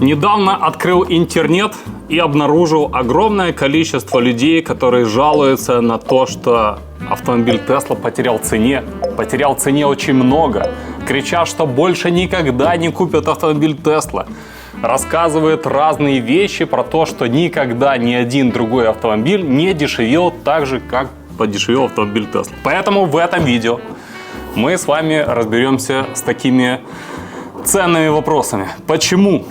Недавно открыл интернет и обнаружил огромное количество людей, которые жалуются на то, что автомобиль Tesla потерял в цене очень много. Кричат, что больше никогда не купят автомобиль Tesla. Рассказывают разные вещи про то, что никогда ни один другой автомобиль не дешевел так же, как подешевел автомобиль Tesla. Поэтому в этом видео мы с вами разберемся с такими ценными вопросами. Почему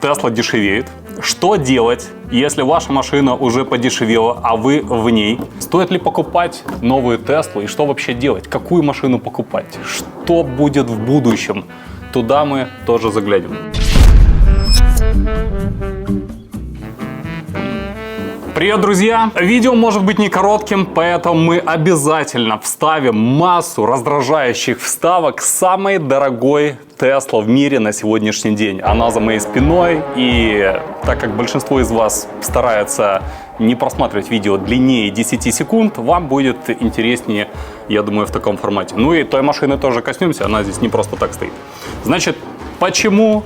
Tesla дешевеет? Что делать, если ваша машина уже подешевела, а вы в ней? Стоит ли покупать новую Tesla и что вообще делать? Какую машину покупать? Что будет в будущем? Туда мы тоже заглянем. Привет, друзья! Видео может быть не коротким, поэтому мы обязательно вставим массу раздражающих вставок с самой дорогой Tesla в мире на сегодняшний день. Она за моей спиной, и так как большинство из вас старается не просматривать видео длиннее 10 секунд, вам будет интереснее, я думаю, в таком формате. Ну и той машины тоже коснемся, она здесь не просто так стоит. Значит, почему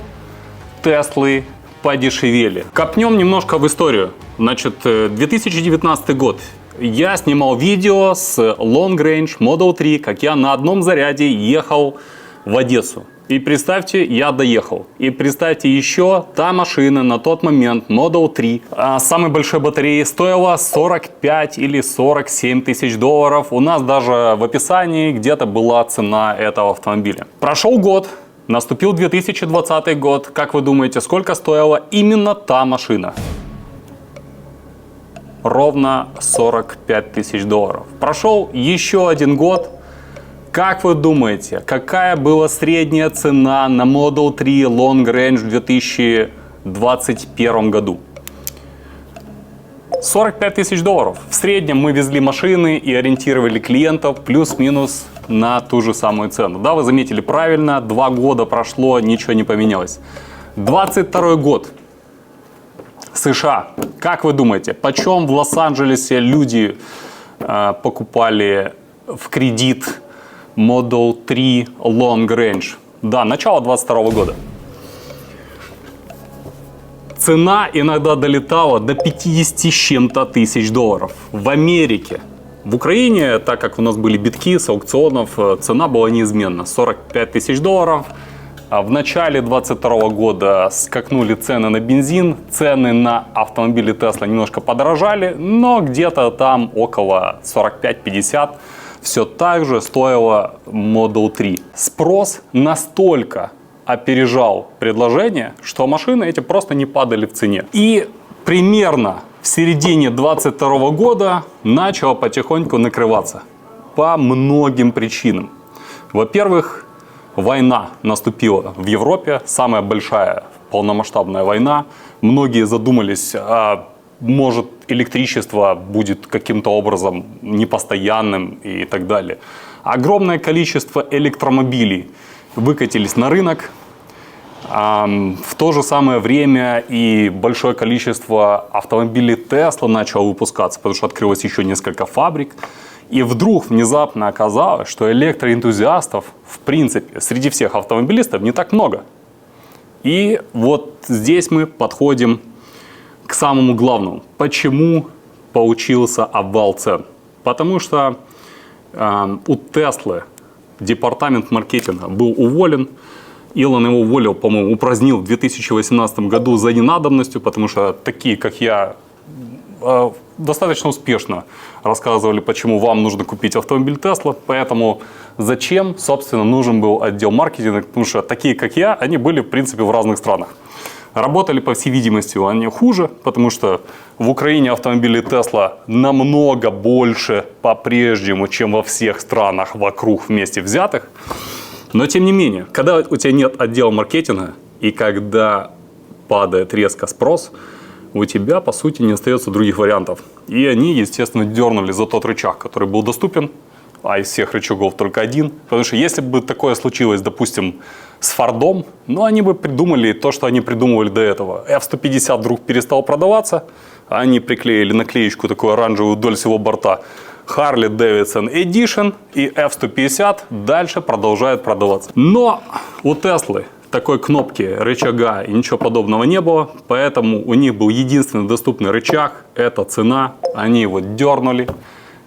Теслы подешевели? Копнем немножко в историю. Значит, 2019 год. Я снимал видео с Long Range Model 3, как я на одном заряде ехал в Одессу. И представьте, я доехал. И представьте еще, та машина на тот момент, Model 3, с самой большой батареей, стоила 45 или 47 тысяч долларов. У нас даже в описании где-то была цена этого автомобиля. Прошел год. Наступил 2020 год. Как вы думаете, сколько стоила именно та машина? Ровно 45 тысяч долларов. Прошел еще один год. Как вы думаете, какая была средняя цена на Model 3 Long Range в 2021 году? 45 тысяч долларов. В среднем мы везли машины и ориентировали клиентов плюс-минус на ту же самую цену. Да, вы заметили правильно, 2 года прошло, ничего не поменялось. 22 год. США. Как вы думаете, почем в Лос-Анджелесе люди покупали в кредит Model 3 Long Range? Да, начало 22 года. Цена иногда долетала до 50 с чем-то тысяч долларов. В Америке. В Украине, так как у нас были битки с аукционов, цена была неизменна. 45 тысяч долларов. А в начале 2022 года скакнули цены на бензин. Цены на автомобили Tesla немножко подорожали, но где-то там около 45-50 все так же стоило Model 3. Спрос настолько опережал предложение, что машины эти просто не падали в цене. И примерно в середине 2022 года начало потихоньку накрываться. По многим причинам. Во-первых, война наступила в Европе. Самая большая полномасштабная война. Многие задумались, может электричество будет каким-то образом непостоянным и так далее. Огромное количество электромобилей выкатились на рынок. В то же самое время и большое количество автомобилей Tesla начало выпускаться, потому что открылось еще несколько фабрик. И вдруг внезапно оказалось, что электроэнтузиастов, в принципе, среди всех автомобилистов не так много. И вот здесь мы подходим к самому главному. Почему получился обвал цен? Потому что у Tesla департамент маркетинга был уволен. Илон его уволил, по-моему, упразднил в 2018 году за ненадобностью, потому что такие, как я, достаточно успешно рассказывали, почему вам нужно купить автомобиль Tesla. Поэтому зачем, собственно, нужен был отдел маркетинга, потому что такие, как я, они были, в принципе, в разных странах. Работали, по всей видимости, они хуже, потому что в Украине автомобилей Tesla намного больше по-прежнему, чем во всех странах вокруг вместе взятых. Но, тем не менее, когда у тебя нет отдела маркетинга и когда падает резко спрос, у тебя, по сути, не остается других вариантов. И они, естественно, дернули за тот рычаг, который был доступен, а из всех рычагов только один. Потому что если бы такое случилось, допустим, с Фордом, ну, они бы придумали то, что они придумывали до этого. F-150 вдруг перестал продаваться, они приклеили наклеечку такую оранжевую вдоль всего борта. Harley Davidson Edition и F-150 дальше продолжают продаваться. Но у Tesla такой кнопки, рычага и ничего подобного не было. Поэтому у них был единственный доступный рычаг. Это цена. Они его дернули.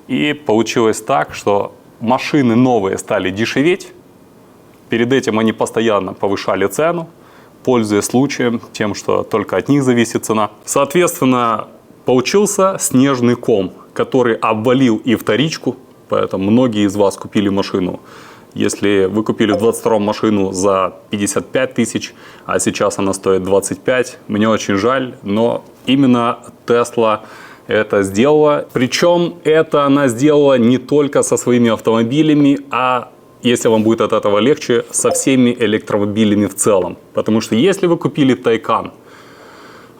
И получилось так, что машины новые стали дешеветь. Перед этим они постоянно повышали цену, пользуясь случаем, тем, что только от них зависит цена. Соответственно, получился снежный ком, который обвалил и вторичку. Поэтому многие из вас купили машину. Если вы купили в 22-м машину за 55 тысяч, а сейчас она стоит 25, мне очень жаль, но именно Tesla это сделала. Причем это она сделала не только со своими автомобилями, а, если вам будет от этого легче, со всеми электромобилями в целом. Потому что если вы купили Taycan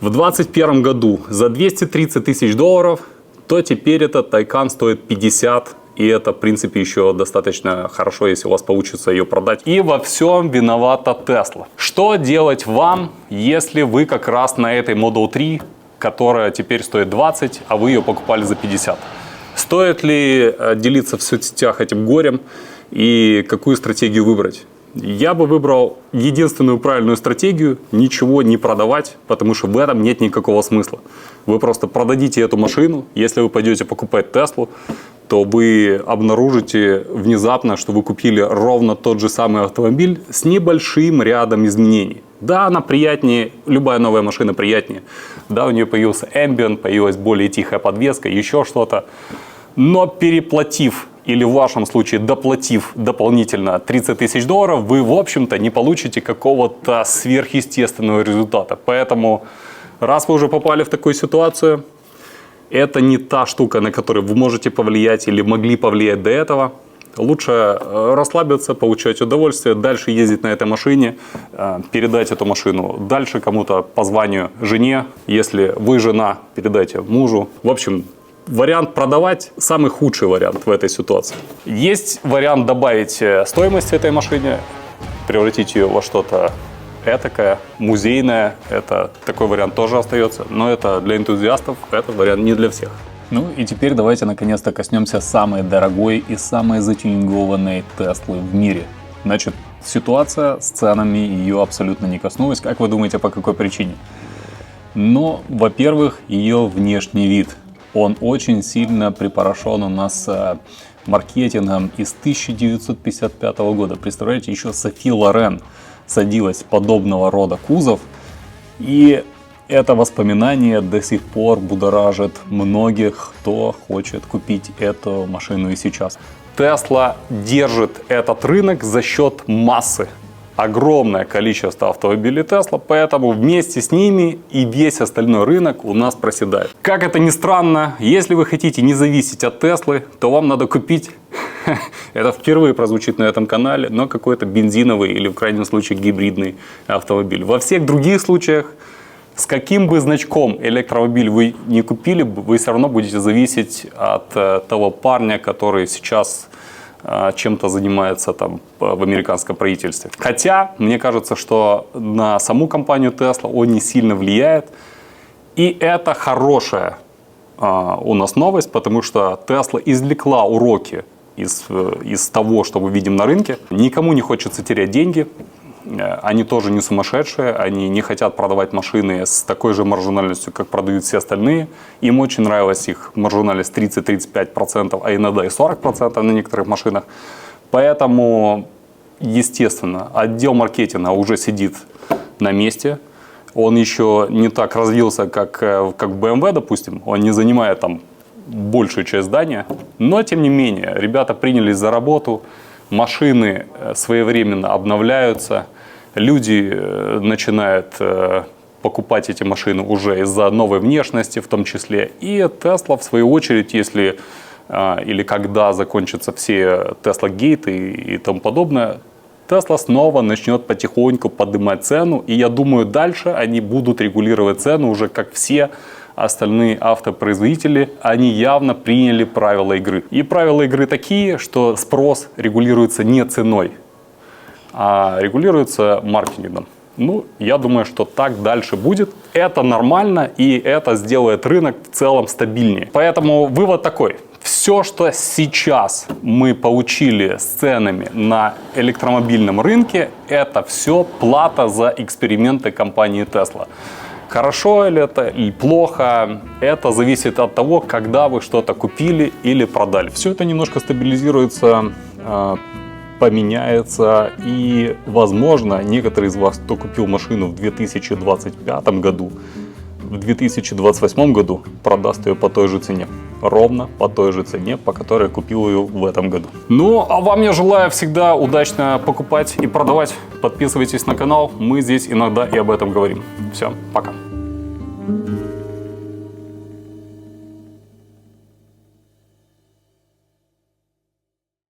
в 2021 году за 230 тысяч долларов, то теперь этот Taycan стоит 50. И это, в принципе, еще достаточно хорошо, если у вас получится ее продать. И во всем виновата Tesla. Что делать вам, если вы как раз на этой Model 3, которая теперь стоит 20, а вы ее покупали за 50? Стоит ли делиться в соцсетях этим горем и какую стратегию выбрать? Я бы выбрал единственную правильную стратегию – ничего не продавать, потому что в этом нет никакого смысла. Вы просто продадите эту машину, если вы пойдете покупать Теслу, то вы обнаружите внезапно, что вы купили ровно тот же самый автомобиль с небольшим рядом изменений. Да, она приятнее, любая новая машина приятнее. Да, у нее появился Ambient, появилась более тихая подвеска, еще что-то. Но переплатив, или в вашем случае доплатив дополнительно 30 тысяч долларов, вы, в общем-то, не получите какого-то сверхъестественного результата. Поэтому, раз вы уже попали в такую ситуацию, это не та штука, на которую вы можете повлиять или могли повлиять до этого. Лучше расслабиться, получать удовольствие, дальше ездить на этой машине, передать эту машину дальше кому-то по званию жене. Если вы жена, передайте мужу. В общем, вариант продавать – самый худший вариант в этой ситуации. Есть вариант добавить стоимость этой машине, превратить ее во что-то этакое, музейное. Это такой вариант тоже остается, но это для энтузиастов, этот вариант не для всех. Ну и теперь давайте наконец-то коснемся самой дорогой и самой затюнингованной Теслы в мире. Значит, ситуация с ценами ее абсолютно не коснулась. Как вы думаете, по какой причине? Но, во-первых, ее внешний вид. Он очень сильно припорошен у нас маркетингом из 1955 года. Представляете, еще Софи Лорен садилась в подобного рода кузов. И это воспоминание до сих пор будоражит многих, кто хочет купить эту машину и сейчас. Tesla держит этот рынок за счет массы. Огромное количество автомобилей Tesla, поэтому вместе с ними и весь остальной рынок у нас проседает. Как это ни странно, если вы хотите не зависеть от Теслы, то вам надо купить, это впервые прозвучит на этом канале, но какой-то бензиновый или в крайнем случае гибридный автомобиль. Во всех других случаях, с каким бы значком электромобиль вы не купили, вы все равно будете зависеть от того парня, который сейчас чем-то занимается там в американском правительстве. Хотя, мне кажется, что на саму компанию Tesla он не сильно влияет. И это хорошая у нас новость, потому что Tesla извлекла уроки из того, что мы видим на рынке. Никому не хочется терять деньги. Они тоже не сумасшедшие, они не хотят продавать машины с такой же маржинальностью, как продают все остальные. Им очень нравилась их маржинальность 30-35%, а иногда и 40% на некоторых машинах. Поэтому, естественно, отдел маркетинга уже сидит на месте. Он еще не так развился, как в BMW, допустим. Он не занимает там большую часть здания. Но, тем не менее, ребята принялись за работу. Машины своевременно обновляются, люди начинают покупать эти машины уже из-за новой внешности в том числе. И Tesla, в свою очередь, если или когда закончатся все Tesla Gate и тому подобное, Tesla снова начнет потихоньку поднимать цену. И я думаю, дальше они будут регулировать цену уже как все остальные автопроизводители. Они явно приняли правила игры. И правила игры такие, что спрос регулируется не ценой, а регулируется маркетингом. Ну, я думаю, что так дальше будет. Это нормально, и это сделает рынок в целом стабильнее. Поэтому вывод такой. Все, что сейчас мы получили с ценами на электромобильном рынке, это все плата за эксперименты компании Tesla. Хорошо ли это или плохо, это зависит от того, когда вы что-то купили или продали. Все это немножко стабилизируется, поменяется, и, возможно, некоторые из вас, кто купил машину в 2025 году, в 2028 году продаст ее по той же цене. Ровно по той же цене, по которой купил ее в этом году. Ну, а вам я желаю всегда удачно покупать и продавать. Подписывайтесь на канал, мы здесь иногда и об этом говорим. Все, пока.